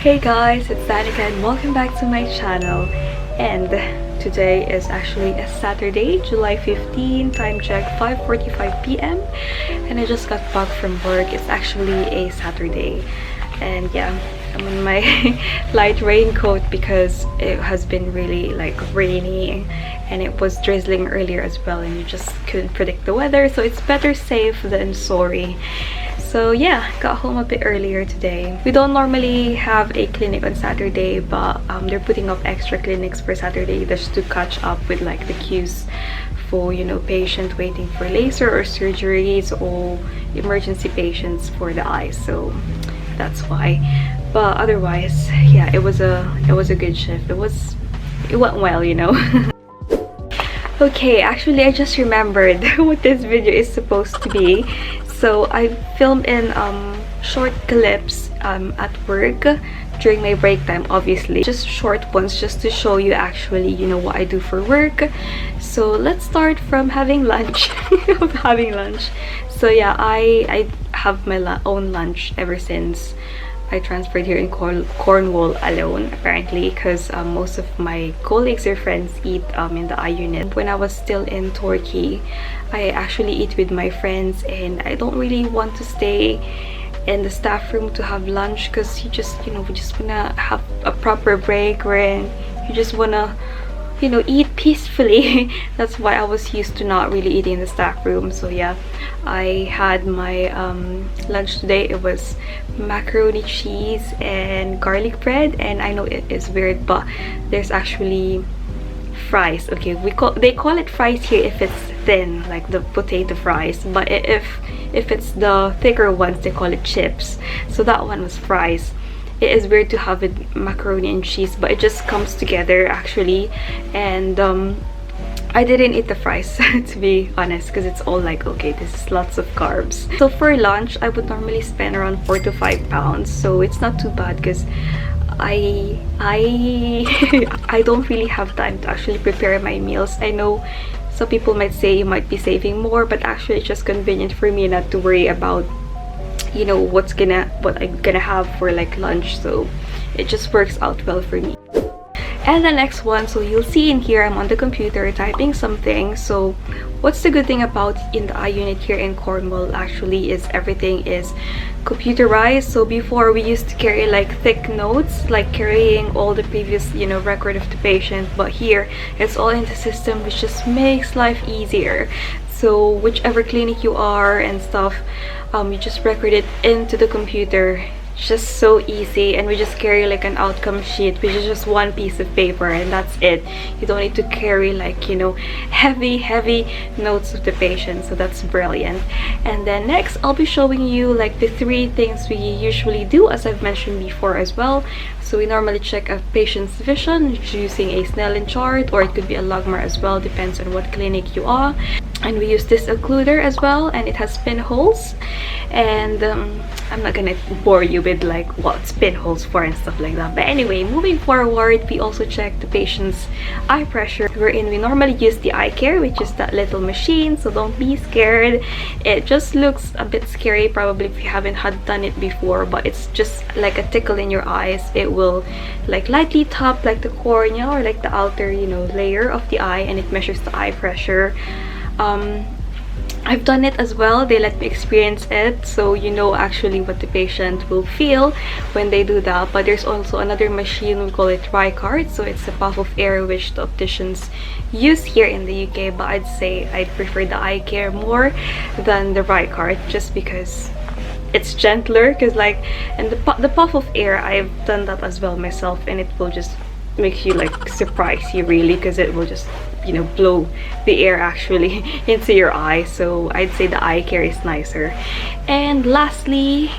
Hey guys, it's Danica and welcome back to my channel. And today is actually a Saturday, July 15, time check 5:45 p.m. and I just got back from work. It's actually a Saturday and yeah, I'm in my light raincoat because it has been really like rainy and it was drizzling earlier as well, and you just couldn't predict the weather, so it's better safe than sorry. So yeah, got home a bit earlier today. We don't normally have a clinic on Saturday, but they're putting up extra clinics for Saturday just to catch up with like the queues for, you know, patients waiting for laser or surgeries or emergency patients for the eyes. So that's why. But otherwise, yeah, it was a good shift. It went well, you know. Okay, actually I just remembered what this video is supposed to be. So I filmed in short clips at work during my break time, obviously. Just short ones just to show you actually, you know, what I do for work. So let's start from having lunch. So yeah, I have my own lunch ever since I transferred here in Cornwall alone, apparently, because most of my colleagues or friends eat in the eye unit. When I was still in Turkey, I actually eat with my friends, and I don't really want to stay in the staff room to have lunch because you just, you know, we just wanna have a proper break wherein you just wanna, you know, eat peacefully. That's why I was used to not really eating in the staff room. So yeah, I had my lunch today. It was macaroni cheese and garlic bread, and I know it is weird, but there's actually fries. Okay, they call it fries here if it's thin, like the potato fries, but if it's the thicker ones, they call it chips. So that one was fries. It is weird to have it macaroni and cheese, but it just comes together actually. And I didn't eat the fries to be honest, because it's all like, okay, this is lots of carbs. So for lunch I would normally spend around 4 to 5 pounds, so it's not too bad because I don't really have time to actually prepare my meals. I know some people might say you might be saving more, but actually it's just convenient for me not to worry about, you know, what I'm gonna have for like lunch. So it just works out well for me. And the next one, so you'll see in here I'm on the computer typing something. So what's the good thing about in the eye unit here in Cornwall actually is everything is computerized. So before we used to carry like thick notes, like carrying all the previous, you know, record of the patient, but here it's all in the system, which just makes life easier. So whichever clinic you are and stuff, you just record it into the computer. Just so easy, and we just carry like an outcome sheet, which is just one piece of paper, and that's it. You don't need to carry like, you know, heavy notes of the patient. So that's brilliant. And then next I'll be showing you like the 3 things we usually do, as I've mentioned before as well. So we normally check a patient's vision using a Snellen chart, or it could be a logMAR as well, depends on what clinic you are. And we use this occluder as well, and it has pinholes. And I'm not gonna bore you with like what's pinholes for and stuff like that. But anyway, moving forward, we also check the patient's eye pressure, wherein we normally use the eye-care, which is that little machine. So don't be scared. It just looks a bit scary probably if you haven't done it before, but it's just like a tickle in your eyes. It will like lightly tap like the cornea or like the outer, you know, layer of the eye, and it measures the eye pressure. I've done it as well. They let me experience it, so you know actually what the patient will feel when they do that. But there's also another machine, we call it TriCard. So it's a puff of air which the opticians use here in the UK, but I'd say I'd prefer the eye-care more than the TriCard, just because it's gentler. Because like, and the puff of air, I've done that as well myself, and it will just make you like surprise you really, because it will just, you know, blow the air actually into your eye. So I'd say the eye-care is nicer. And lastly,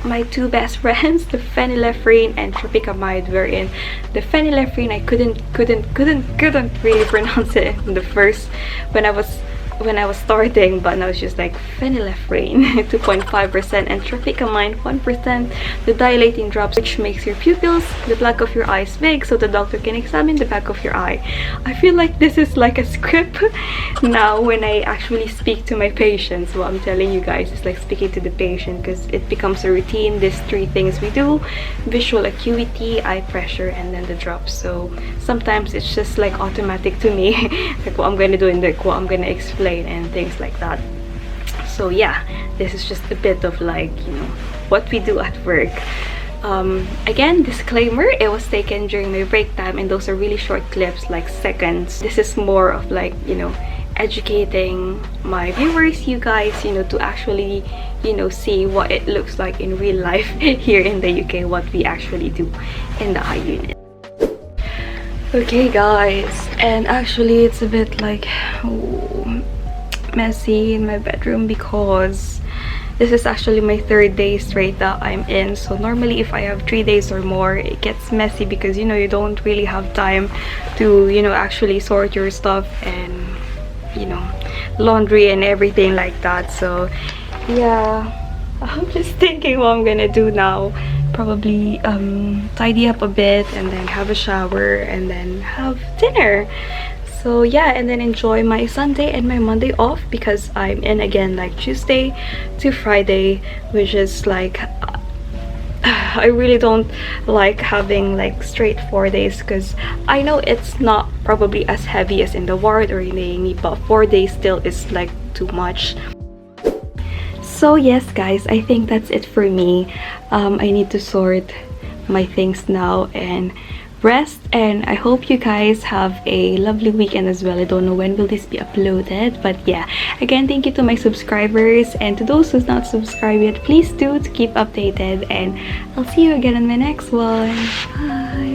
my 2 best friends, the phenylephrine and tropicamide, wherein the phenylephrine I couldn't really pronounce it in the first when I was when I was starting, but now it's just like phenylephrine 2.5% and 𝘪𝘴𝘂 1%, the dilating drops, which makes your pupils, the black of your eyes, big, so the doctor can examine the back of your eye. I feel like this is like a script now when I actually speak to my patients. What I'm telling you guys is like speaking to the patient, because it becomes a routine. These 3 things we do: visual acuity, eye pressure, and then the drops. So sometimes it's just like automatic to me like what I'm gonna do and like what I'm gonna explain and things like that. So yeah, this is just a bit of like, you know, what we do at work. Again, disclaimer, it was taken during my break time, and those are really short clips, like seconds. This is more of like, you know, educating my viewers, you guys, you know, to actually, you know, see what it looks like in real life here in the UK, what we actually do in the eye unit. Okay guys, and actually it's a bit like messy in my bedroom because this is actually my 3rd day straight that I'm in. So normally if I have 3 days or more, it gets messy because, you know, you don't really have time to, you know, actually sort your stuff and, you know, laundry and everything like that. So yeah, I'm just thinking what I'm gonna do now. Probably tidy up a bit and then have a shower and then have dinner. So yeah, and then enjoy my Sunday and my Monday off, because I'm in again like Tuesday to Friday, which is like I really don't like having like straight 4 days, because I know it's not probably as heavy as in the ward or in the A&E, but 4 days still is like too much. So yes guys, I think that's it for me. I need to sort my things now and rest, and I hope you guys have a lovely weekend as well. I don't know when will this be uploaded, but yeah, again, thank you to my subscribers, and to those who's not subscribed yet, please do to keep updated, and I'll see you again in my next one. Bye.